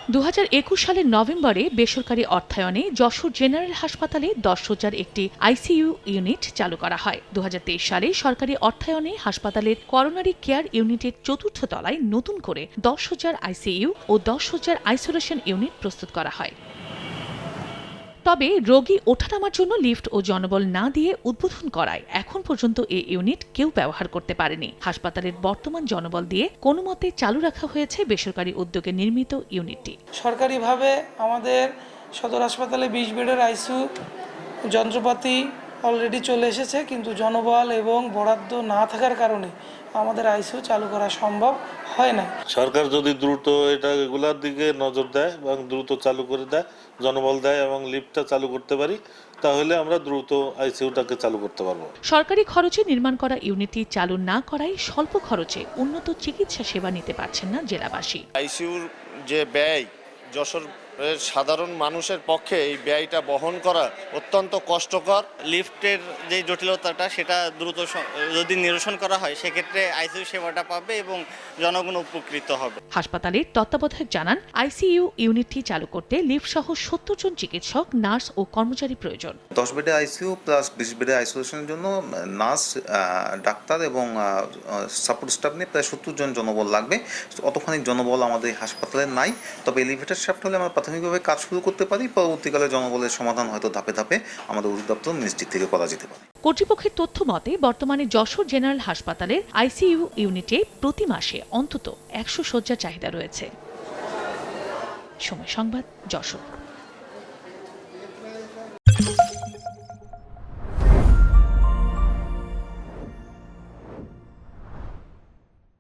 2021 সালের নভেম্বরে বেসরকারি অর্থায়নে যশোর জেনারেল হাসপাতালে 10 শয্যার একটি আইসিইউ ইউনিট চালু করা হয়। 2023 সালে সরকারি অর্থায়নে হাসপাতালের করোনারি কেয়ার ইউনিটের চতুর্থ তলায় নতুন করে 10 শয্যার আইসিইউ ও 10 শয্যার আইসোলেশন ইউনিট প্রস্তুত করা হয়। তবে রোগী ওঠানামার জন্য লিফট ও জনবল না দিয়ে উদ্বোধন করায় এখন পর্যন্ত এই ইউনিট কেউ ব্যবহার করতে পারেনি। হাসপাতালের বর্তমান জনবল দিয়ে কোনো মতে চালু রাখা হয়েছে বেসরকারি উদ্যোগে নির্মিত ইউনিটটি। সরকারিভাবে আমাদের সদর হাসপাতালে 20 বেডের আইসিইউ যন্ত্রপাতি অলরেডি চলে এসেছে, কিন্তু জনবল এবং বরাদ্দ না থাকার কারণে আমাদের আইসিইউ চালু করা সম্ভব হয় না। সরকার যদি দ্রুত এগুলার দিকে নজর দেয় এবং দ্রুত চালু করে দেয়, জনবল দেয় এবং লিফটটা চালু করতে পারি, তাহলে আমরা দ্রুত আইসিইউটাকে চালু করতে পারবো। সরকারি খরচে নির্মাণ করা ইউনিটটি চালু না করায় স্বল্প খরচে উন্নত চিকিৎসা সেবা নিতে পারছেন না জেলাবাসী। আইসিইউর যে ব্যয় যশোর সাধারণ মানুষের পক্ষে এই ব্যয়টা বহন করা অত্যন্ত কষ্টকর। লিফটের যে জটিলতাটা সেটা দ্রুত যদি নিরসন করা হয় সেক্ষেত্রে আইসিইউ সেবাটা পাবে এবং জনগণ উপকৃত হবে। হাসপাতালের তত্ত্বাবধায়ক জানান, আইসিইউ ইউনিটটি চালু করতে লিফট সহ 70 জন চিকিৎসক, নার্স ও কর্মচারী প্রয়োজন। 10 বেডের আইসিইউ প্লাস 20 বেডের আইসোলেশনের জন্য নার্স, ডাক্তার এবং সাপোর্ট স্টাফ নিয়ে প্রায় 70 জন জনবল লাগবে। অতখানি জনবল আমাদের হাসপাতালে নাই। তবে এলিভেটর শ্যাফট হলে আমরা প্রাথমিকভাবে কাজ শুরু করতে পারি, পরবর্তীকালে জনবলের সমাধান হয়তো ধাপে ধাপে আমাদের অধিদপ্তর মিনিস্ট্রি থেকে করা যেতে পারে। কর্তৃপক্ষের তথ্য মতে বর্তমানে যশোর জেনারেল হাসপাতালের আইসিইউ ইউনিটে প্রতি মাসে অন্তত 100 শয্যা চাহিদা রয়েছে। সময় সংবাদ, যশোর।